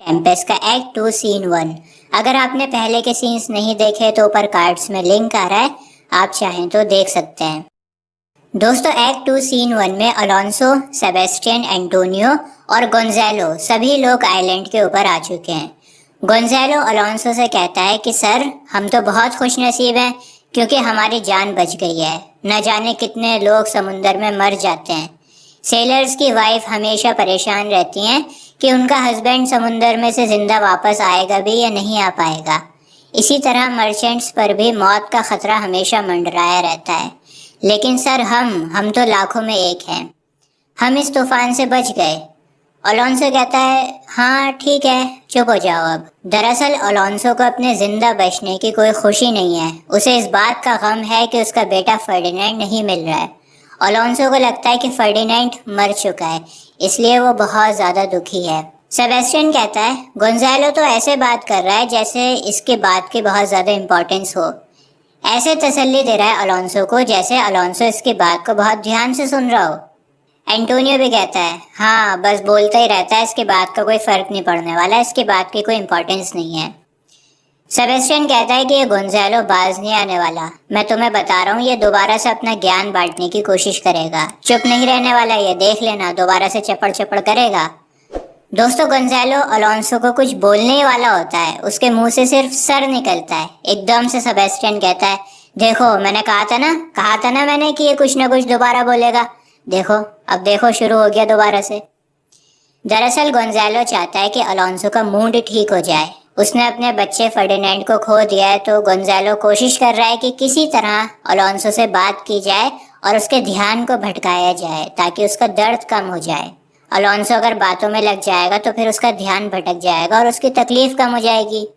Tempest का act 2 scene 1। अगर आपने पहले के सीन्स नहीं देखे तो ऊपर कार्ड्स में लिंक आ रहा है, आप चाहें तो देख सकते हैं। दोस्तों, एक्ट 2 सीन 1 में अलोंसो, सेबेस्टियन, एंटोनियो और गोंजालो सभी लोग आइलैंड के ऊपर आ चुके हैं। गोंजालो अलोंसो से कहता है कि सर, हम तो बहुत खुशनसीब हैं क्योंकि हमारी जान बच गई है। न जाने कितने लोग समुंदर में मर जाते हैं। सेलर्स की वाइफ हमेशा परेशान रहती हैं कि उनका हस्बैंड समुंदर में से जिंदा वापस आएगा भी या नहीं आ पाएगा। इसी तरह मर्चेंट्स पर भी मौत का खतरा हमेशा मंडराया रहता है। लेकिन सर, हम तो लाखों में एक हैं। हम इस तूफान से बच गए। अलोंसो कहता है, हाँ ठीक है, चुप हो जाओ अब। दरअसल अलोंसो को अपने जिंदा बचने की कोई खुशी नहीं है। उसे इस बात का गम है कि उसका बेटा फर्डिनेंड नहीं मिल रहा है। अलोंसो को लगता है कि फर्डिनेंड मर चुका है, इसलिए वो बहुत ज्यादा दुखी है। सेबेस्टियन कहता है, गोंजालो तो ऐसे बात कर रहा है जैसे इसके बात की बहुत ज्यादा इंपॉर्टेंस हो। ऐसे तसल्ली दे रहा है अलोंसो को जैसे अलोंसो इसकी बात को बहुत ध्यान से सुन रहा हो। एंटोनियो भी कहता है, हाँ बस बोलता ही रहता है, इसके बात का कोई फर्क नहीं पड़ने वाला, इसकी बात की कोई इंपॉर्टेंस नहीं है। सेबेस्टियन कहता है कि ये गोंजालो बाज नहीं आने वाला। मैं तुम्हें बता रहा हूँ, ये दोबारा से अपना ज्ञान बांटने की कोशिश करेगा। चुप नहीं रहने वाला, ये देख लेना, दोबारा से चपड़ चपड़ करेगा। दोस्तों, गोंजालो अलोंसो को कुछ बोलने ही वाला होता है, उसके मुंह से सिर्फ सर निकलता है। एकदम से सेबेस्टियन कहता है, देखो मैंने कहा था ना मैंने कि ये कुछ ना कुछ दोबारा बोलेगा। देखो, अब देखो शुरू हो गया दोबारा से। दरअसल गोंजालो चाहता है कि अलोंसो का मूड ठीक हो जाए। उसने अपने बच्चे फर्डिनेंड को खो दिया है, तो गोंजालो कोशिश कर रहा है कि किसी तरह अलोंसो से बात की जाए और उसके ध्यान को भटकाया जाए ताकि उसका दर्द कम हो जाए। अलोंसो अगर बातों में लग जाएगा तो फिर उसका ध्यान भटक जाएगा और उसकी तकलीफ कम हो जाएगी।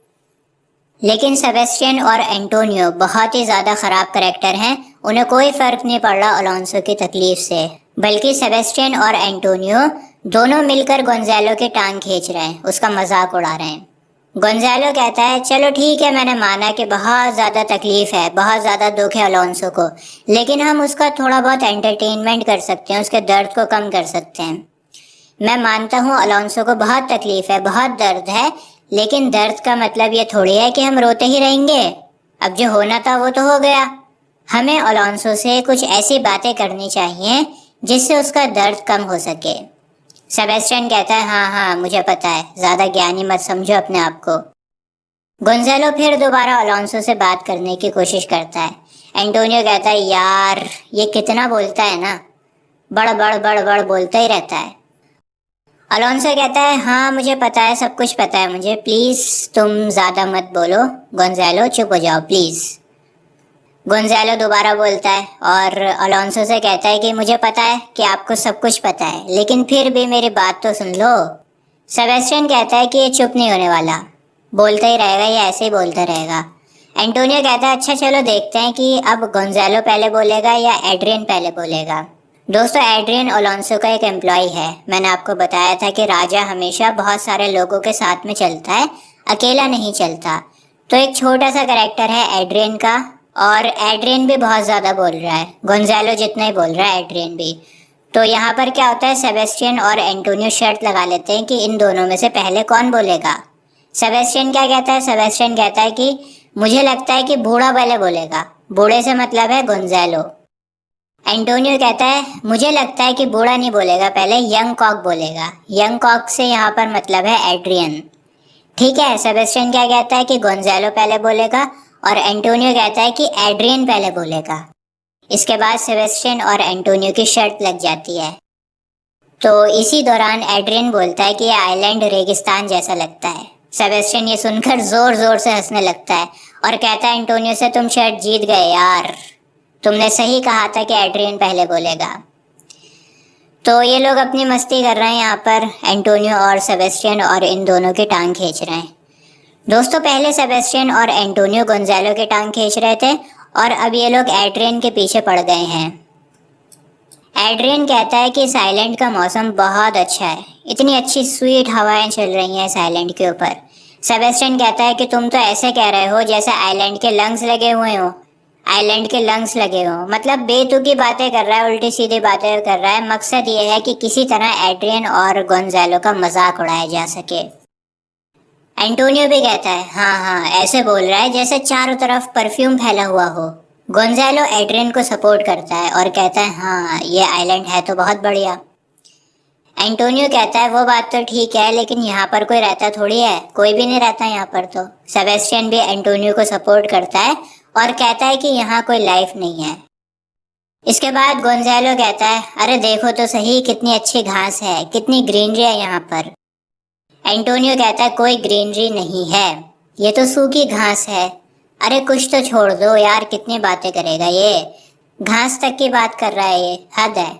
लेकिन सेबेस्टियन और एंटोनियो बहुत ही ज़्यादा ख़राब करैक्टर हैं। उन्हें कोई फ़र्क नहीं पड़ रहा अलोंसो की तकलीफ से, बल्कि सेबेस्टियन और एंटोनियो दोनों मिलकर गोंजालो की टांग खींच रहे हैं, उसका मजाक उड़ा रहे हैं। गोंजालो कहता है, चलो ठीक है, मैंने माना कि बहुत ज़्यादा तकलीफ है, बहुत ज़्यादा दुख है अलोंसो को, लेकिन हम उसका थोड़ा बहुत एंटरटेनमेंट कर सकते हैं, उसके दर्द को कम कर सकते हैं। मैं मानता हूँ अलोंसो को बहुत तकलीफ है, बहुत दर्द है, लेकिन दर्द का मतलब ये थोड़ी है कि हम रोते ही रहेंगे। अब जो होना था वो तो हो गया। हमें अलोंसो से कुछ ऐसी बातें करनी चाहिए जिससे उसका दर्द कम हो सके। सेबेस्टियन कहता है, हाँ हाँ मुझे पता है, ज़्यादा ज्ञानी मत समझो अपने आप को। गोंजालो फिर दोबारा अलोंसो से बात करने की कोशिश करता है। एंटोनियो कहता है, यार ये कितना बोलता है ना, बड़ बड़ बड़ बड़ बोलता ही रहता है। अलोंसो कहता है, हाँ मुझे पता है, सब कुछ पता है मुझे, प्लीज़ तुम ज़्यादा मत बोलो। गोंजालो चुप हो जाओ प्लीज़। गोंजालो दोबारा बोलता है और अलोंसो से कहता है कि मुझे पता है कि आपको सब कुछ पता है, लेकिन फिर भी मेरी बात तो सुन लो। सेबेस्टियन कहता है कि ये चुप नहीं होने वाला, बोलता ही रहेगा, ये ऐसे ही बोलता रहेगा। एंटोनियो कहता है, अच्छा चलो देखते हैं कि अब गोंजालो पहले बोलेगा या एड्रियन पहले बोलेगा। दोस्तों, एड्रियन अलोंसो का एक एम्प्लॉय है। मैंने आपको बताया था कि राजा हमेशा बहुत सारे लोगों के साथ में चलता है, अकेला नहीं चलता। तो एक छोटा सा कैरेक्टर है एड्रियन का, और एड्रियन भी बहुत ज़्यादा बोल रहा है, गोंजालो जितना ही बोल रहा है एड्रियन भी। तो यहाँ पर क्या होता है, सेबेस्टियन और एंटोनियो शर्त लगा लेते हैं कि इन दोनों में से पहले कौन बोलेगा। सेबेस्टियन क्या कहता है, सेबेस्टियन कहता है कि मुझे लगता है कि बूढ़ा पहले बोलेगा। बूढ़े से मतलब है गोंजालो। एंटोनियो कहता है, मुझे लगता है कि बूढ़ा नहीं बोलेगा, पहले यंग कॉक बोलेगा। यंग कॉक से यहाँ पर मतलब है एड्रियन। ठीक है, सेबेस्टियन क्या कहता है कि गोंजालो पहले बोलेगा और एंटोनियो कहता है कि एड्रियन पहले बोलेगा। इसके बाद सेबेस्टियन और एंटोनियो की शर्त लग जाती है। तो इसी दौरान एड्रियन बोलता है कि ये आइलैंड रेगिस्तान जैसा लगता है। सेबेस्टियन ये सुनकर जोर जोर से हंसने लगता है और कहता है एंटोनियो से, तुम शर्त जीत गए यार, तुमने सही कहा था कि एड्रियन पहले बोलेगा। तो ये लोग अपनी मस्ती कर रहे हैं यहाँ पर, एंटोनियो और सेबेस्टियन, और इन दोनों की टांग खींच रहे हैं। दोस्तों, पहले सेबेस्टियन और एंटोनियो गोंजालो की टांग खींच रहे थे और अब ये लोग एड्रियन के पीछे पड़ गए हैं। एड्रियन कहता है कि इस आइलैंड का मौसम बहुत अच्छा है, इतनी अच्छी स्वीट हवाएं चल रही हैं इस आइलैंड के ऊपर। सेबेस्टियन कहता है कि तुम तो ऐसे कह रहे हो जैसे आइलैंड के लंग्स लगे हुए हो। आइलैंड के लंग्स लगे हो मतलब बेतुकी बातें कर रहा है, उल्टी सीधी बातें कर रहा है। मकसद ये है कि किसी तरह एड्रियन और गोंजालो का मजाक उड़ाया जा सके। एंटोनियो भी कहता है हाँ हाँ, ऐसे बोल रहा है जैसे चारों तरफ परफ्यूम फैला हुआ हो। गोंजालो एड्रियन को सपोर्ट करता है और कहता है हाँ, ये आइलैंड है तो बहुत बढ़िया। एंटोनियो कहता है वो बात तो ठीक है, लेकिन यहाँ पर कोई रहता थोड़ी है, कोई भी नहीं रहता यहाँ पर तो। सेबेस्टियन भी एंटोनियो को सपोर्ट करता है और कहता है कि यहाँ कोई लाइफ नहीं है। इसके बाद गोंजालो कहता है अरे देखो तो सही, कितनी अच्छी घास है, कितनी ग्रीनरी है यहाँ पर। एंटोनियो कहता है कोई ग्रीनरी नहीं है, ये तो सूखी घास है। अरे कुछ तो छोड़ दो यार, कितनी बातें करेगा ये, घास तक की बात कर रहा है, ये हद है।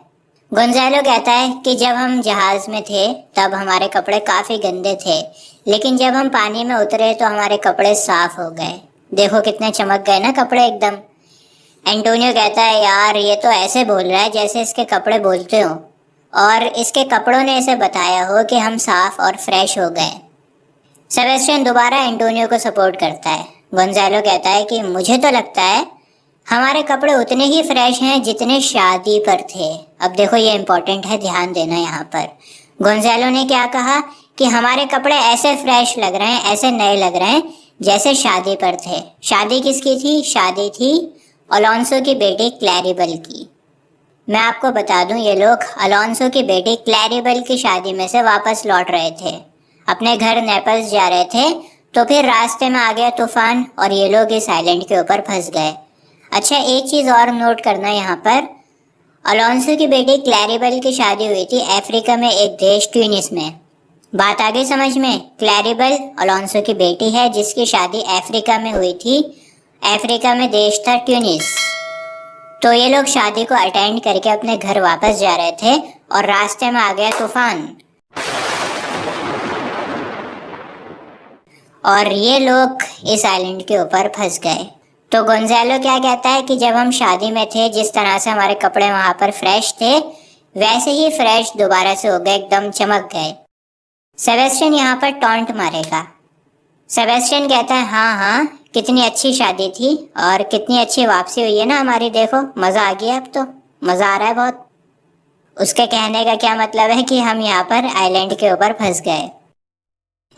गोंजालो कहता है कि जब हम जहाज में थे तब हमारे कपड़े काफी गंदे थे, लेकिन जब हम पानी में उतरे तो हमारे कपड़े साफ हो गए, देखो कितने चमक गए ना कपड़े एकदम। एंटोनियो कहता है यार ये तो ऐसे बोल रहा है जैसे इसके कपड़े बोलते हो और इसके कपड़ों ने इसे बताया हो कि हम साफ और फ्रेश हो गए। सेबेस्टियन दोबारा एंटोनियो को सपोर्ट करता है। गोंजालो कहता है कि मुझे तो लगता है हमारे कपड़े उतने ही फ्रेश हैं जितने शादी पर थे। अब देखो ये इंपॉर्टेंट है, ध्यान देना यहाँ पर। गोंजालो ने क्या कहा कि हमारे कपड़े ऐसे फ्रेश लग रहे हैं, ऐसे नए लग रहे हैं जैसे शादी पर थे। शादी किसकी थी? शादी थी अलोंसो की बेटी क्लैरिबल की। मैं आपको बता दूं, ये लोग अलोंसो की बेटी क्लैरिबल की शादी में से वापस लौट रहे थे, अपने घर नेपल्स जा रहे थे, तो फिर रास्ते में आ गया तूफान और ये लोग इस आइलैंड के ऊपर फंस गए। अच्छा, एक चीज़ और नोट करना यहाँ पर, अलोंसो की बेटी क्लैरिबल की शादी हुई थी अफ्रीका में एक देश ट्यूनिस में। बात आ गई समझ में? क्लैरिबल अलोंसो की बेटी है जिसकी शादी अफ्रीका में हुई थी। अफ्रीका में देश था ट्यूनिस। तो ये लोग शादी को अटेंड करके अपने घर वापस जा रहे थे और रास्ते में आ गया तूफान और ये लोग इस आइलैंड के ऊपर फंस गए। तो गोंजालो क्या कहता है कि जब हम शादी में थे जिस तरह से हमारे कपड़े वहां पर फ्रेश थे वैसे ही फ्रेश दोबारा से हो गए, एकदम चमक गए। सेबेस्टियन यहाँ पर टॉन्ट मारेगा। सेबेस्टियन कहता है हाँ हाँ, कितनी अच्छी शादी थी और कितनी अच्छी वापसी हुई है ना हमारी, देखो मज़ा आ गया, अब तो मज़ा आ रहा है बहुत। उसके कहने का क्या मतलब है कि हम यहाँ पर आइलैंड के ऊपर फंस गए।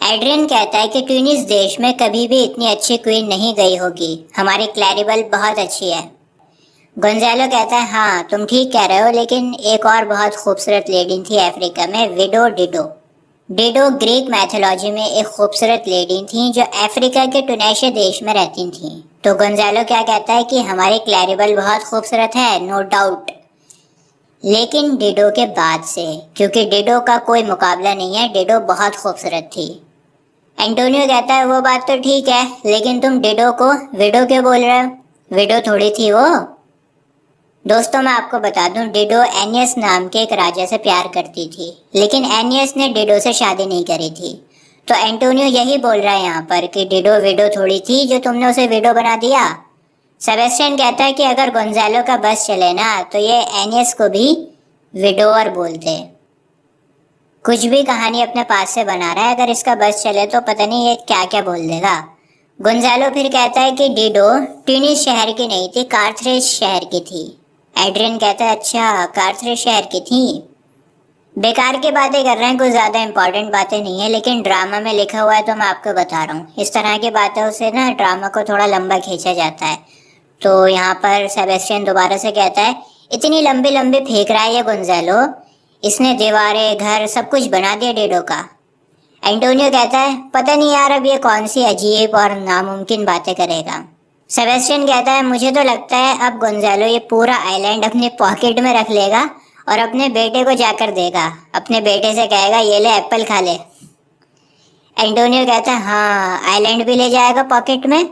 एड्रियन कहता है कि ट्यूनिस देश में कभी भी इतनी अच्छी क्वीन नहीं गई होगी, हमारी क्लैरिबल बहुत अच्छी है। गोंजालो कहता है हाँ तुम ठीक कह रहे हो, लेकिन एक और बहुत खूबसूरत लेडी थी अफ्रीका में, विडो डिडो। डिडो ग्रीक मैथोलॉजी में एक खूबसूरत लेडी थी जो अफ्रीका के टुनेशिया देश में रहती थी। तो गोंजालो क्या कहता है कि हमारी क्लैरिबल बहुत खूबसूरत है, नो डाउट, लेकिन डिडो के बाद से, क्योंकि डिडो का कोई मुकाबला नहीं है, डिडो बहुत खूबसूरत थी। एंटोनियो कहता है वो बात तो ठीक है, लेकिन तुम डिडो को विडो क्यों बोल रहे हो? विडो थोड़ी थी वो। दोस्तों मैं आपको बता दूं, डिडो एनियस नाम के एक राजा से प्यार करती थी, लेकिन एनियस ने डिडो से शादी नहीं करी थी। तो एंटोनियो यही बोल रहा है यहाँ पर कि डिडो विडो थोड़ी थी जो तुमने उसे विडो बना दिया। सेबेस्टियन कहता है कि अगर गोंजालो का बस चले ना तो ये एनियस को भी विडोअर बोलते। कुछ भी कहानी अपने पास से बना रहा है, अगर इसका बस चले तो पता नहीं ये क्या क्या बोल देगा। गोंजालो फिर कहता है कि डिडो ट्यूनिस शहर की नहीं थी, कार्थरेज शहर की थी। एड्रियन कहता है अच्छा, कार्थरेज शहर की थी। बेकार की बातें कर रहे हैं, कुछ ज़्यादा इंपॉर्टेंट बातें नहीं है, लेकिन ड्रामा में लिखा हुआ है तो मैं आपको बता रहा हूँ। इस तरह की बातों से ना ड्रामा को थोड़ा लंबा खींचा जाता है। तो यहाँ पर सेबेस्टियन दोबारा से कहता है इतनी लंबी लंबी फेंक रहा है ये गोंजालो, इसने दीवारें घर सब कुछ बना दिया डिडो का। एंटोनियो कहता है पता नहीं यार, अब ये कौन सी अजीब और नामुमकिन बातें करेगा। सेबेस्टियन कहता है मुझे तो लगता है अब गोंजालो ये पूरा आइलैंड अपने पॉकेट में रख लेगा और अपने बेटे को जाकर देगा, अपने बेटे से कहेगा ये ले एप्पल खा ले। एंटोनियो कहता है हाँ, आइलैंड भी ले जाएगा पॉकेट में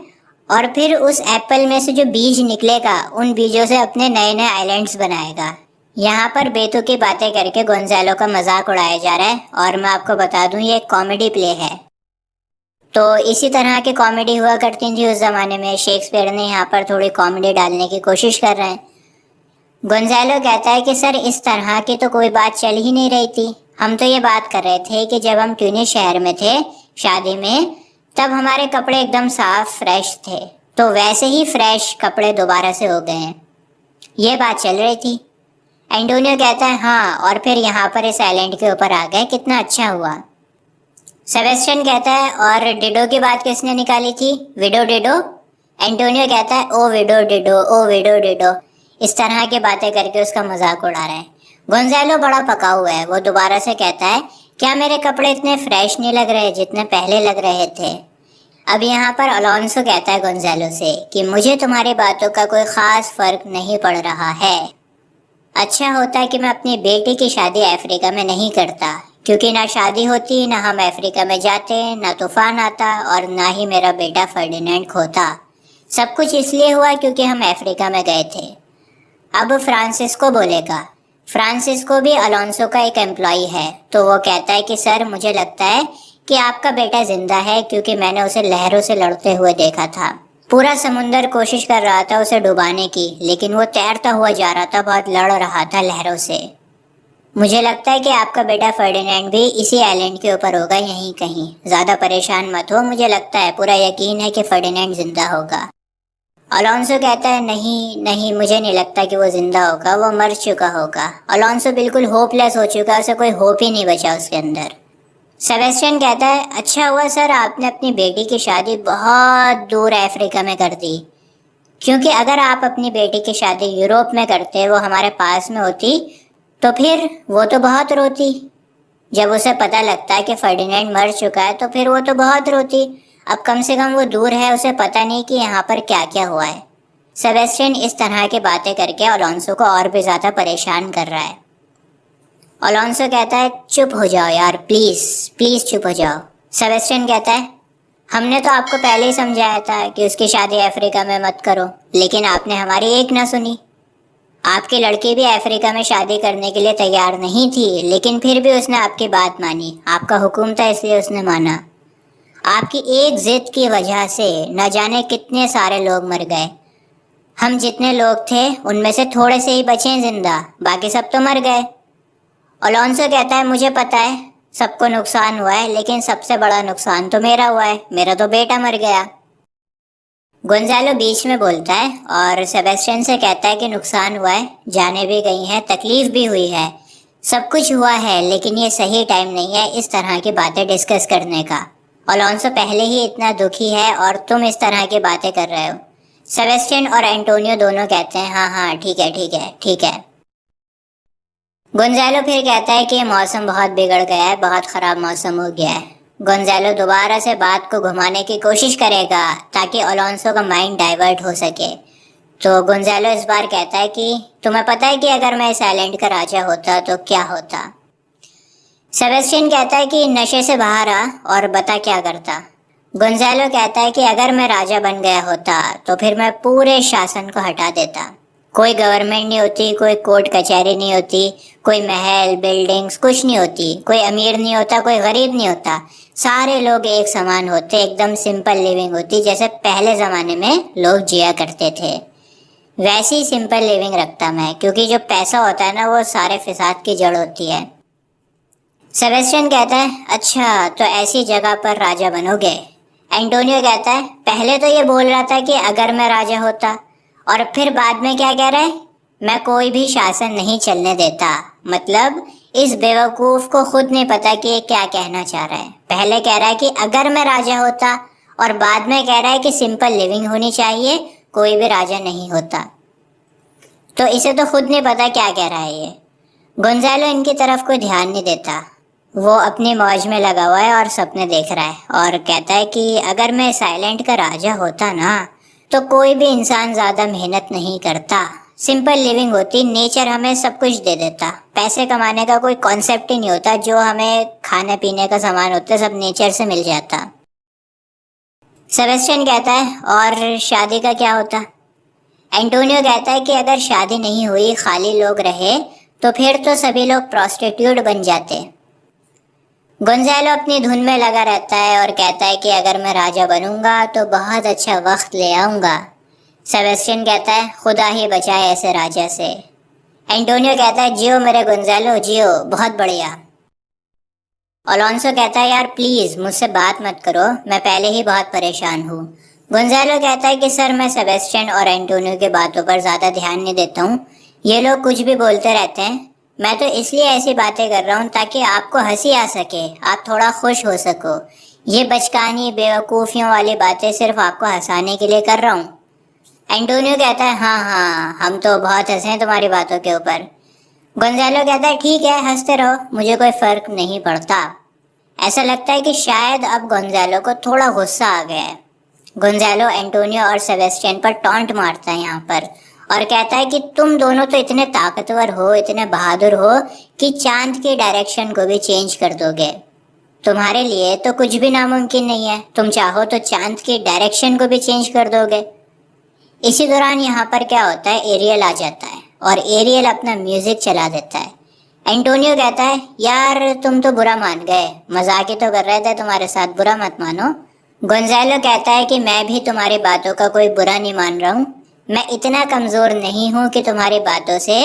और फिर उस एप्पल में से जो बीज निकलेगा उन बीजों से अपने नए नए आइलैंड्स बनाएगा। यहाँ पर बेतुकी बातें करके गोंजालो का मजाक उड़ाया जा रहा है और मैं आपको बता दूं ये कॉमेडी प्ले है। तो इसी तरह की कॉमेडी हुआ करती थी उस ज़माने में, शेक्सपियर ने यहाँ पर थोड़ी कॉमेडी डालने की कोशिश कर रहे हैं। गोंजालो कहता है कि सर इस तरह की तो कोई बात चल ही नहीं रही थी, हम तो ये बात कर रहे थे कि जब हम ट्यूनिस शहर में थे शादी में तब हमारे कपड़े एकदम साफ फ्रेश थे, तो वैसे ही फ्रेश कपड़े दोबारा से हो गए हैं, ये बात चल रही थी। एंटोनियो कहता है हाँ, और फिर यहाँ पर इस आइलैंड के ऊपर आ गए, कितना अच्छा हुआ। सेबेस्टियन कहता है और डिडो की बात किसने निकाली थी? विडो डिडो। एंटोनियो कहता है ओ विडो डिडो, ओ विडो डिडो। इस तरह की बातें करके उसका मजाक उड़ा रहे हैं। गोंजालो बड़ा पका हुआ है। वो दोबारा से कहता है क्या मेरे कपड़े इतने फ्रेश नहीं लग रहे जितने पहले लग रहे थे? अब यहाँ पर अलोंसो कहता है गोंजालो से कि मुझे तुम्हारी बातों का कोई खास फर्क नहीं पड़ रहा है। अच्छा होता कि मैं अपनी बेटी की शादी अफ्रीका में नहीं करता, क्योंकि ना शादी होती, ना हम अफ्रीका में जाते, ना तूफान आता और ना ही मेरा बेटा फर्डिनेंड खोता। सब कुछ इसलिए हुआ क्योंकि हम अफ्रीका में गए थे। अब फ्रांसिस्को बोलेगा। फ्रांसिस्को भी अलोंसो का एक एम्प्लॉई है, तो वो कहता है कि सर मुझे लगता है कि आपका बेटा जिंदा है, क्योंकि मैंने उसे लहरों से लड़ते हुए देखा था। पूरा समुंदर कोशिश कर रहा था उसे डुबाने की, लेकिन वो तैरता हुआ जा रहा था, बहुत लड़ रहा था लहरों से। मुझे लगता है कि आपका बेटा फर्डिनेंड भी इसी आइलैंड के ऊपर होगा, यहीं कहीं। ज्यादा परेशान मत हो, मुझे लगता है, पूरा यकीन है कि फर्डिनेंड जिंदा होगा। अलोंसो कहता है नहीं नहीं, मुझे नहीं लगता कि वो जिंदा होगा, वो मर चुका होगा। अलोंसो बिल्कुल होपलेस हो चुका है, उसे कोई होप ही नहीं बचा उसके अंदर। सेबेस्टियन कहता है अच्छा हुआ सर आपने अपनी बेटी की शादी बहुत दूर अफ्रीका में कर दी, क्योंकि अगर आप अपनी बेटी की शादी यूरोप में करते, वो हमारे पास में होती, तो फिर वो तो बहुत रोती। जब उसे पता लगता है कि फर्डिनेंड मर चुका है तो फिर वो तो बहुत रोती। अब कम से कम वो दूर है, उसे पता नहीं कि यहाँ पर क्या क्या हुआ है। सेबेस्टियन इस तरह की बातें करके अलोंसो को और भी ज़्यादा परेशान कर रहा है। अलोंसो कहता है चुप हो जाओ यार, प्लीज़ प्लीज़ चुप हो जाओ। सेबेस्टियन कहता है हमने तो आपको पहले ही समझाया था कि उसकी शादी अफ्रीका में मत करो, लेकिन आपने हमारी एक ना सुनी। आपकी लड़की भी अफ्रीका में शादी करने के लिए तैयार नहीं थी, लेकिन फिर भी उसने आपकी बात मानी। आपका हुक्म था इसलिए उसने माना। आपकी एक जिद की वजह से न जाने कितने सारे लोग मर गए। हम जितने लोग थे उनमें से थोड़े से ही बचे हैं जिंदा, बाकी सब तो मर गए। अलोंसो कहता है मुझे पता है सबको नुकसान हुआ है, लेकिन सबसे बड़ा नुकसान तो मेरा हुआ है, मेरा तो बेटा मर गया। गोंजालो बीच में बोलता है और सेबेस्टियन से कहता है कि नुकसान हुआ है, जाने भी गई हैं, तकलीफ भी हुई है, सब कुछ हुआ है, लेकिन ये सही टाइम नहीं है इस तरह की बातें डिस्कस करने का। अलोंसो पहले ही इतना दुखी है और तुम इस तरह की बातें कर रहे हो। सेबेस्टियन और एंटोनियो दोनों कहते हैं हाँ हाँ ठीक है ठीक है ठीक है। गोंजालो फिर कहता है कि मौसम बहुत बिगड़ गया है, बहुत ख़राब मौसम हो गया है। गोंजालो दोबारा से बात को घुमाने की कोशिश करेगा ताकि अलोंसो का माइंड डाइवर्ट हो सके। तो गोंजालो इस बार कहता है कि तुम्हें पता है कि अगर मैं इस आइलैंड का राजा होता तो क्या होता? सेबेस्टियन कहता है कि नशे से बाहर आ और बता क्या करता। गोंजालो कहता है कि अगर मैं राजा बन गया होता तो फिर मैं पूरे शासन को हटा देता। कोई गवर्नमेंट नहीं होती, कोई कोर्ट कचहरी नहीं होती, कोई महल बिल्डिंग्स कुछ नहीं होती, कोई अमीर नहीं होता, कोई गरीब नहीं होता, सारे लोग एक समान होते, एकदम सिंपल लिविंग होती, जैसे पहले ज़माने में लोग जिया करते थे। वैसी सिंपल लिविंग रखता मैं, क्योंकि जो पैसा होता है ना वो सारे फिसाद की जड़ होती है। सेबेस्टियन कहता है अच्छा तो ऐसी जगह पर राजा बनोगे। एंटोनियो कहता है पहले तो ये बोल रहा था कि अगर मैं राजा होता, और फिर बाद में क्या कह रहा है? मैं कोई भी शासन नहीं चलने देता। मतलब इस बेवकूफ़ को खुद नहीं पता कि ये क्या कहना चाह रहा है। पहले कह रहा है कि अगर मैं राजा होता, और बाद में कह रहा है कि सिंपल लिविंग होनी चाहिए, कोई भी राजा नहीं होता। तो इसे तो खुद नहीं पता क्या कह रहा है ये। गोंजालो इनकी तरफ कोई ध्यान नहीं देता, वो अपनी मौज में लगा हुआ है और सपने देख रहा है और कहता है कि अगर मैं इस आइलैंड का राजा होता ना, तो कोई भी इंसान ज़्यादा मेहनत नहीं करता, सिंपल लिविंग होती, नेचर हमें सब कुछ दे देता, पैसे कमाने का कोई कॉन्सेप्ट ही नहीं होता, जो हमें खाने पीने का सामान होता है सब नेचर से मिल जाता। सेबेस्टियन कहता है और शादी का क्या होता? एंटोनियो कहता है कि अगर शादी नहीं हुई, खाली लोग रहे, तो फिर तो सभी लोग प्रोस्टिट्यूट बन जाते। गोंजालो अपनी धुन में लगा रहता है और कहता है कि अगर मैं राजा बनूंगा तो बहुत अच्छा वक्त ले आऊंगा। सेबेस्टियन कहता है खुदा ही बचाए ऐसे राजा से। एंटोनियो कहता है जियो मेरे गोंजालो जियो, बहुत बढ़िया। अलोंसो कहता है यार प्लीज़ मुझसे बात मत करो, मैं पहले ही बहुत परेशान हूँ। गोंजालो कहता है कि सर मैं सेबेस्टियन और एंटोनियो की बातों पर ज़्यादा ध्यान नहीं देता हूँ, ये लोग कुछ भी बोलते रहते हैं, मैं तो इसलिए ऐसी बातें कर रहा हूँ ताकि आपको हंसी आ सके, आप थोड़ा खुश हो सको। ये बचकानी बेवकूफ़ियों वाली बातें सिर्फ आपको हंसाने के लिए कर रहा हूँ। एंटोनियो कहता है हाँ हाँ, हम तो बहुत हंसे हैं तुम्हारी बातों के ऊपर। गोंजालो कहता है ठीक है, हंसते रहो, मुझे कोई फर्क नहीं पड़ता। ऐसा लगता है कि शायद अब गोंजालो को थोड़ा गुस्सा आ गया है। गोंजालो एंटोनियो और सेबेस्टियन पर टॉन्ट मारता है यहाँ पर और कहता है कि तुम दोनों तो इतने ताकतवर हो, इतने बहादुर हो कि चांद की डायरेक्शन को भी चेंज कर दोगे। तुम्हारे लिए तो कुछ भी नामुमकिन नहीं है, तुम चाहो तो चांद की डायरेक्शन को भी चेंज कर दोगे। इसी दौरान यहाँ पर क्या होता है, एरियल आ जाता है और एरियल अपना म्यूजिक चला देता है। एंटोनियो कहता है यार तुम तो बुरा मान गए, मजाक ही तो कर रहे थे तुम्हारे साथ, बुरा मत मानो। गोंजालो कहता है कि मैं भी तुम्हारी बातों का कोई बुरा नहीं मान रहा हूँ, मैं इतना कमजोर नहीं हूँ कि तुम्हारी बातों से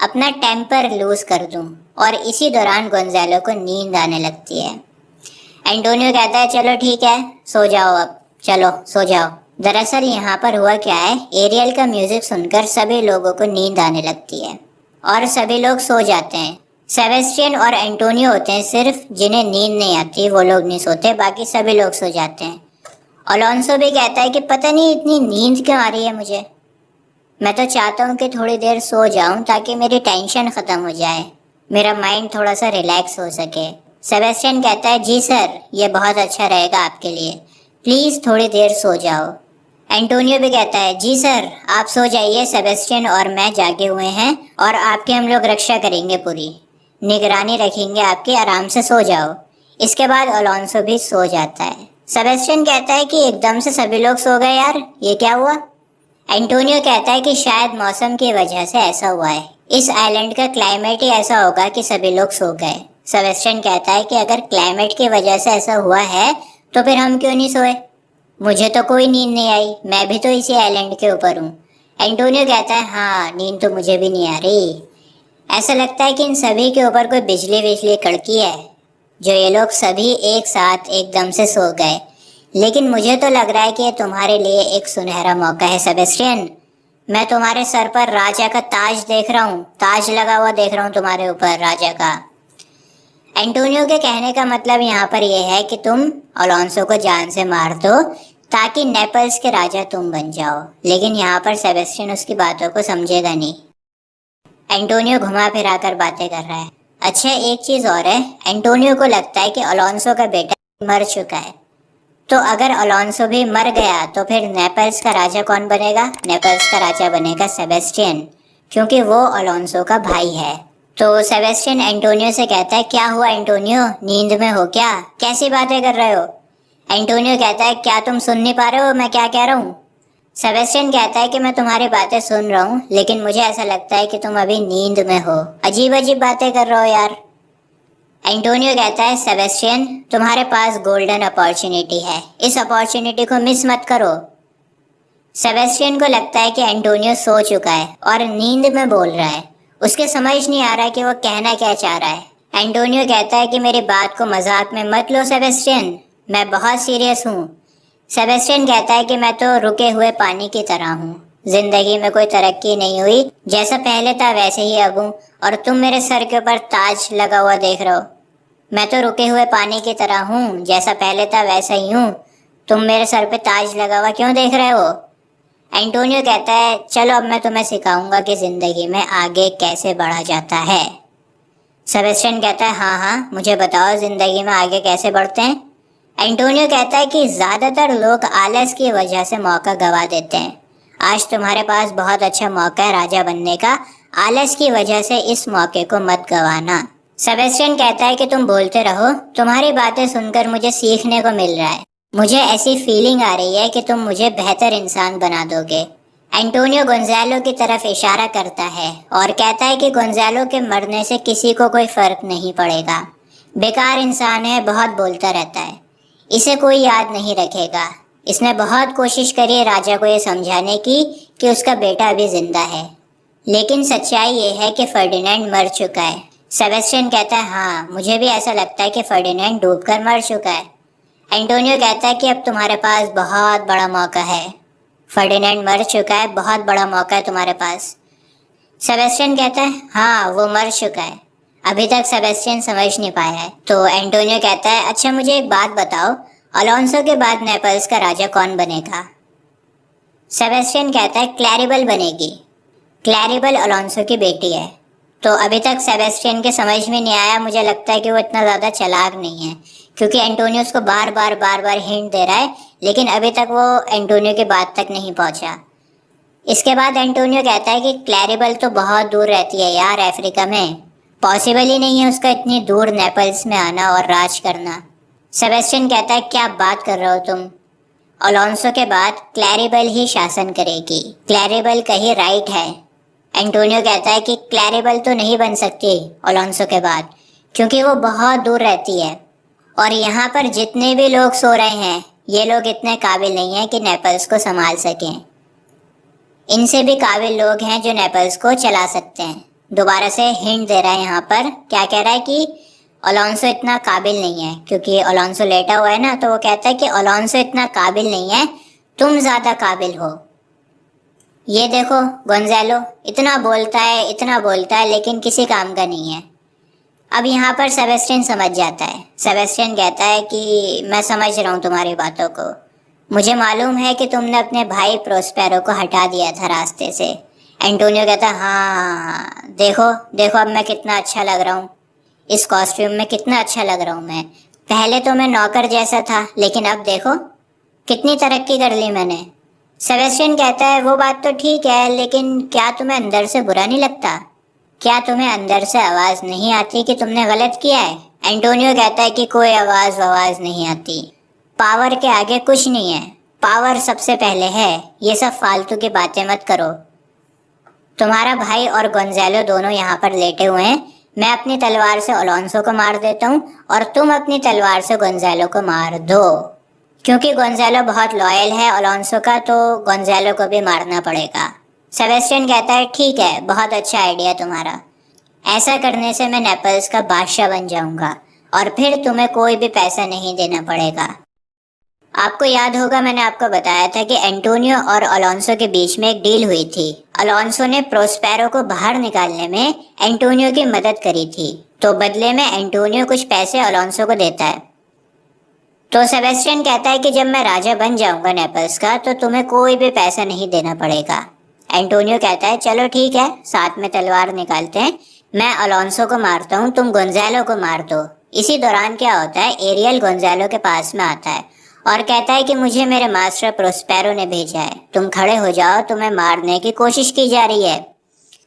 अपना टेम्पर लूज कर दूं। और इसी दौरान गोंजालो को नींद आने लगती है। एंटोनियो कहता है चलो ठीक है, सो जाओ अब, चलो सो जाओ। दरअसल यहाँ पर हुआ क्या है, एरियल का म्यूजिक सुनकर सभी लोगों को नींद आने लगती है और सभी लोग सो जाते हैं। सेबेस्टियन और एंटोनियो होते हैं सिर्फ जिन्हें नींद नहीं आती, वो लोग नहीं सोते, बाकी सभी लोग सो जाते हैं। अलोंसो भी कहता है कि पता नहीं इतनी नींद क्यों आ रही है मुझे, मैं तो चाहता हूँ कि थोड़ी देर सो जाऊं ताकि मेरी टेंशन ख़त्म हो जाए, मेरा माइंड थोड़ा सा रिलैक्स हो सके। सेबेस्टियन कहता है जी सर, ये बहुत अच्छा रहेगा आपके लिए, प्लीज़ थोड़ी देर सो जाओ। एंटोनियो भी कहता है जी सर, आप सो जाइए, सेबेस्टियन और मैं जागे हुए हैं और आपकी हम लोग रक्षा करेंगे, पूरी निगरानी रखेंगे आपकी, आराम से सो जाओ। इसके बाद अलोंसो भी सो जाता है। सेबेस्टियन कहता है कि एकदम से सभी लोग सो गए यार, ये क्या हुआ। एंटोनियो कहता है कि शायद मौसम की वजह से ऐसा हुआ है, इस आइलैंड का क्लाइमेट ही ऐसा होगा कि सभी लोग सो गए। सेबेस्टियन कहता है कि अगर क्लाइमेट की वजह से ऐसा हुआ है तो फिर हम क्यों नहीं सोए, मुझे तो कोई नींद नहीं आई, मैं भी तो इसी आइलैंड के ऊपर हूँ। एंटोनियो कहता है हाँ, नींद तो मुझे भी नहीं आ रही, ऐसा लगता है कि इन सभी के ऊपर कोई बिजली बिजली कड़की है, जो ये लोग सभी एक साथ एकदम से सो गए। लेकिन मुझे तो लग रहा है कि ये तुम्हारे लिए एक सुनहरा मौका है सेबेस्टियन, मैं तुम्हारे सर पर राजा का ताज देख रहा हूँ, ताज लगा हुआ देख रहा हूँ तुम्हारे ऊपर राजा का। एंटोनियो के कहने का मतलब यहाँ पर यह है कि तुम अलोंसो को जान से मार दो ताकि नेपल्स के राजा तुम बन जाओ, लेकिन यहाँ पर सेबेस्टियन उसकी बातों को समझेगा नहीं। एंटोनियो घुमा फिरा कर बातें कर रहा है। अच्छा एक चीज़ और है, एंटोनियो को लगता है कि अलोंसो का बेटा मर चुका है, तो अगर अलोंसो भी मर गया तो फिर नेपल्स का राजा कौन बनेगा, नेपल्स का राजा बनेगा सेबेस्टियन, क्योंकि वो अलोंसो का भाई है। तो सेबेस्टियन एंटोनियो से कहता है क्या हुआ एंटोनियो, नींद में हो क्या, कैसी बातें कर रहे हो। एंटोनियो कहता है क्या तुम सुन नहीं पा रहे हो मैं क्या कह रहा हूँ। सेबेस्टियन कहता है कि मैं तुम्हारी बातें सुन रहा हूँ, लेकिन मुझे ऐसा लगता है कि तुम अभी नींद में हो, अजीब अजीब बातें कर रहे हो यार। एंटोनियो कहता है सेबेस्टियन तुम्हारे पास गोल्डन अपॉर्चुनिटी है, इस अपॉर्चुनिटी को मिस मत करो। सेबेस्टियन को लगता है कि एंटोनियो सो चुका है और नींद में बोल रहा है, उसके समझ नहीं आ रहा है कि वो कहना क्या चाह रहा है। एंटोनियो कहता है कि मेरी बात को मजाक में मत लो सेबेस्टियन, मैं बहुत सीरियस हूँ। सेबेस्टियन कहता है कि मैं तो रुके हुए पानी की तरह हूँ, जिंदगी में कोई तरक्की नहीं हुई, जैसा पहले था वैसे ही अब हूँ, और तुम मेरे सर के ऊपर ताज लगा हुआ देख रहे हो, मैं तो रुके हुए पानी की तरह हूँ, जैसा पहले था वैसा ही हूँ, तुम मेरे सर पे ताज लगा हुआ क्यों देख रहे हो। एंटोनियो कहता है चलो अब मैं तुम्हें सिखाऊंगा कि ज़िंदगी में आगे कैसे बढ़ा जाता है। सेबेस्टियन कहता है हाँ हाँ मुझे बताओ ज़िंदगी में आगे कैसे बढ़ते हैं। एंटोनियो कहता है कि ज़्यादातर लोग आलस की वजह से मौका गवा देते हैं, आज तुम्हारे पास बहुत अच्छा मौका है राजा बनने का, आलस की वजह से इस मौके को मत गवाना। सेबेस्टियन कहता है कि तुम बोलते रहो, तुम्हारी बातें सुनकर मुझे सीखने को मिल रहा है, मुझे ऐसी फीलिंग आ रही है कि तुम मुझे बेहतर इंसान बना दोगे। एंटोनियो गोंजालो की तरफ इशारा करता है और कहता है कि गोंजालो के मरने से किसी को कोई फर्क नहीं पड़ेगा, बेकार इंसान है, बहुत बोलता रहता है, इसे कोई याद नहीं रखेगा, इसने बहुत कोशिश करी है राजा को ये समझाने की कि उसका बेटा अभी जिंदा है, लेकिन सच्चाई ये है कि फर्डिनेंड मर चुका है। सेबेस्टियन कहता है हाँ मुझे भी ऐसा लगता है कि फर्डिनेंड डूबकर मर चुका है। एंटोनियो कहता है कि अब तुम्हारे पास बहुत बड़ा मौका है, फर्डिनेंड मर चुका है, बहुत बड़ा मौका है तुम्हारे पास। सेबेस्टियन कहता है हाँ वो मर चुका है, अभी तक सेबेस्टियन समझ नहीं पाया है। तो एंटोनियो कहता है, अच्छा मुझे एक बात बताओ, अलोंसो के बाद नेपल्स का राजा कौन बनेगा? सेबेस्टियन कहता है, क्लैरिबल बनेगी। क्लैरिबल अलोंसो की बेटी है। तो अभी तक सेबेस्टियन के समझ में नहीं आया। मुझे लगता है कि वो इतना ज़्यादा चालाक नहीं है, क्योंकि एंटोनियो उसको बार बार हिंट दे रहा है, लेकिन अभी तक वो एंटोनियो की बात तक नहीं पहुंचा। इसके बाद एंटोनियो कहता है कि क्लैरिबल तो बहुत दूर रहती है यार, अफ्रीका में। पॉसिबल ही नहीं है उसका इतनी दूर नेपल्स में आना और राज करना। सेबेस्टियन कहता है, क्या बात कर रहे हो तुम? अलोंसो के बाद क्लैरिबल ही शासन करेगी। क्लैरिबल का ही राइट है। एंटोनियो कहता है कि क्लैरिबल तो नहीं बन सकती अलोंसो के बाद, क्योंकि वो बहुत दूर रहती है और यहाँ पर जितने भी लोग सो रहे हैं ये लोग इतने काबिल नहीं हैं कि नेपल्स को संभाल सकें। इनसे भी काबिल लोग हैं जो नेपल्स को चला सकते हैं। दोबारा से हिंट दे रहा है यहाँ पर। क्या कह रहा है कि अलोंसो इतना काबिल नहीं है, क्योंकि अलोंसो लेटा हुआ है ना, तो वो कहता है कि अलोंसो इतना काबिल नहीं है, तुम ज़्यादा काबिल हो। ये देखो गोंजालो इतना बोलता है लेकिन किसी काम का नहीं है। अब यहाँ पर सेबेस्टियन समझ जाता है। सेबेस्टियन कहता है कि मैं समझ रहा हूँ तुम्हारी बातों को। मुझे मालूम है कि तुमने अपने भाई प्रोस्पेरो को हटा दिया था रास्ते से। एंटोनियो कहता है, हाँ देखो देखो अब मैं कितना अच्छा लग रहा हूँ, इस कॉस्ट्यूम में कितना अच्छा लग रहा हूँ मैं। पहले तो मैं नौकर जैसा था, लेकिन अब देखो कितनी तरक्की कर ली मैंने। सेबेस्टियन कहता है, वो बात तो ठीक है, लेकिन क्या तुम्हें अंदर से बुरा नहीं लगता? क्या तुम्हें अंदर से आवाज़ नहीं आती कि तुमने गलत किया है? एंटोनियो कहता है कि कोई आवाज़ नहीं आती। पावर के आगे कुछ नहीं है, पावर सबसे पहले है। ये सब फालतू की बातें मत करो। तुम्हारा भाई और गोंजालो दोनों यहाँ पर लेटे हुए हैं। मैं अपनी तलवार से अलोंसो को मार देता हूँ और तुम अपनी तलवार से गोंजालो को मार दो, क्योंकि गोंजालो बहुत लॉयल है अलोंसो का, तो गोंजालो को भी मारना पड़ेगा। सेबेस्टियन कहता है, ठीक है, बहुत अच्छा आइडिया तुम्हारा। ऐसा करने से मैं नेपल्स का बादशाह बन जाऊंगा और फिर तुम्हें कोई भी पैसा नहीं देना पड़ेगा। आपको याद होगा मैंने आपको बताया था कि एंटोनियो और अलोंसो के बीच में एक डील हुई थी। अलोंसो ने प्रोस्पेरो को बाहर निकालने में एंटोनियो की मदद करी थी, तो बदले में एंटोनियो कुछ पैसे अलोंसो को देता है। तो सेबेस्टियन कहता है कि जब मैं राजा बन जाऊंगा नेपल्स का, तो तुम्हें कोई भी पैसा नहीं देना पड़ेगा। एंटोनियो कहता है, चलो ठीक है, साथ में तलवार निकालते हैं। मैं अलोंसो को मारता हूँ, तुम गोंजालो को मार दो। इसी दौरान क्या होता है, एरियल गोंजालो के पास में आता है और कहता है कि मुझे मेरे मास्टर प्रोस्पेरो ने भेजा है, तुम खड़े हो जाओ, तुम्हें मारने की कोशिश की जा रही है,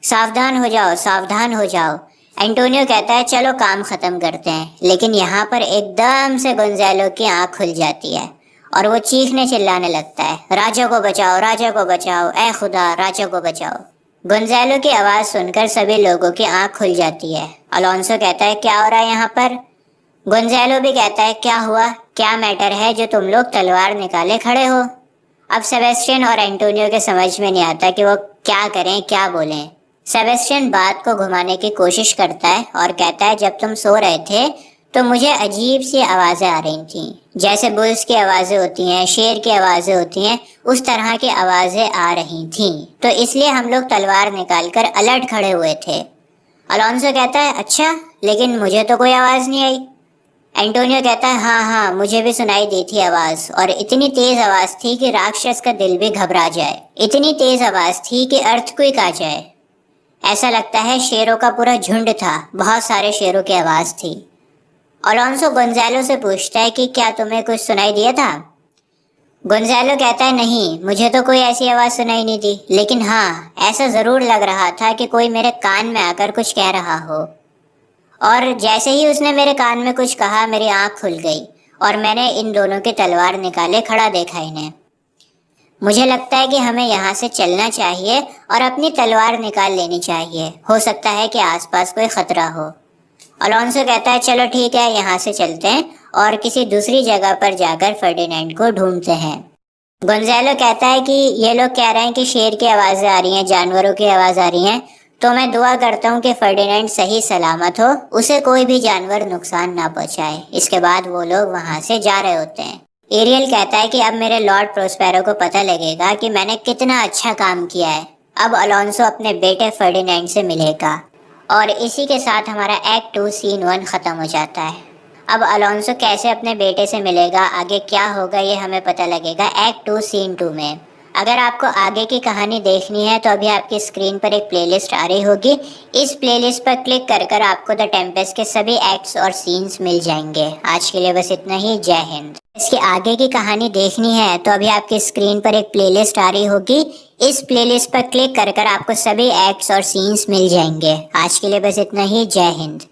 सावधान हो जाओ, सावधान हो जाओ। एंटोनियो कहता है, चलो काम खत्म करते हैं। लेकिन यहाँ पर एकदम से गोंजालो की आंख खुल जाती है और वो चीखने चिल्लाने लगता है, राजा को बचाओ, राजा को बचाओ, ऐ खुदा राजा को बचाओ। गोंजालो की आवाज़ सुनकर सभी लोगों की आंख खुल जाती है। अलोंसो कहता है, क्या हो रहा है यहाँ पर? गोंजालो भी कहता है, क्या हुआ, क्या मैटर है जो तुम लोग तलवार निकाले खड़े हो? अब सेबेस्टियन और एंटोनियो के समझ में नहीं आता कि वो क्या करें, क्या बोलें। सेबेस्टियन बात को घुमाने की कोशिश करता है और कहता है, जब तुम सो रहे थे तो मुझे अजीब सी आवाज़ें आ रही थीं, जैसे बुल्स की आवाज़ें होती हैं, शेर की आवाज़ें होती हैं, उस तरह की आवाज़ें आ रही थीं, तो इसलिए हम लोग तलवार निकालकर अलर्ट खड़े हुए थे। अलोंसो कहता है, अच्छा, लेकिन मुझे तो कोई आवाज़ नहीं आई। एंटोनियो कहता है, हाँ हाँ, मुझे भी सुनाई दी थी आवाज़, और इतनी तेज़ आवाज़ थी कि राक्षस का दिल भी घबरा जाए। इतनी तेज़ आवाज़ थी कि अर्थक्वेक आ जाए। ऐसा लगता है शेरों का पूरा झुंड था, बहुत सारे शेरों की आवाज़ थी। अलोंसो गोंजालो से पूछता है कि क्या तुम्हें कुछ सुनाई दिया था? गोंजालो कहता है, नहीं, मुझे तो कोई ऐसी आवाज़ सुनाई नहीं दी, लेकिन हाँ, ऐसा ज़रूर लग रहा था कि कोई मेरे कान में आकर कुछ कह रहा हो। और जैसे ही उसने मेरे कान में कुछ कहा, मेरी आँख खुल गई और मैंने इन दोनों की तलवार निकाले खड़ा देखा इन्हें। मुझे लगता है कि हमें यहाँ से चलना चाहिए और अपनी तलवार निकाल लेनी चाहिए, हो सकता है कि आसपास कोई ख़तरा हो। अलोंसो कहता है, चलो ठीक है, यहाँ से चलते हैं और किसी दूसरी जगह पर जाकर फर्डिनेंड को ढूंढते हैं। गोंजालो कहता है कि ये लोग कह रहे हैं कि शेर की आवाज़ें आ रही हैं, जानवरों की आवाज़ आ रही हैं, तो मैं दुआ करता हूँ कि फर्डिनेंड सही सलामत हो, उसे कोई भी जानवर नुकसान ना पहुँचाए। इसके बाद वो लोग वहाँ से जा रहे होते हैं। एरियल कहता है कि अब मेरे लॉर्ड प्रोस्पेरो को पता लगेगा कि मैंने कितना अच्छा काम किया है। अब अलोंसो अपने बेटे फर्डिनेंड से मिलेगा और इसी के साथ हमारा एक्ट 2 सीन 1 ख़त्म हो जाता है। अब अलोंसो कैसे अपने बेटे से मिलेगा, आगे क्या होगा, ये हमें पता लगेगा एक्ट 2 सीन 2 में। अगर आपको आगे की कहानी देखनी है तो अभी आपकी स्क्रीन पर एक प्लेलिस्ट आ रही होगी। इस प्लेलिस्ट पर क्लिक कर आपको द टेम्पेस्ट के सभी एक्ट्स और सीन्स मिल जाएंगे। आज के लिए बस इतना ही। जय हिंद। इसकी आगे की कहानी देखनी है तो अभी आपकी स्क्रीन पर एक प्लेलिस्ट आ रही होगी। इस प्लेलिस्ट पर क्लिक कर आपको सभी एक्ट्स और सीन्स मिल जाएंगे। आज के लिए बस इतना ही। जय हिंद।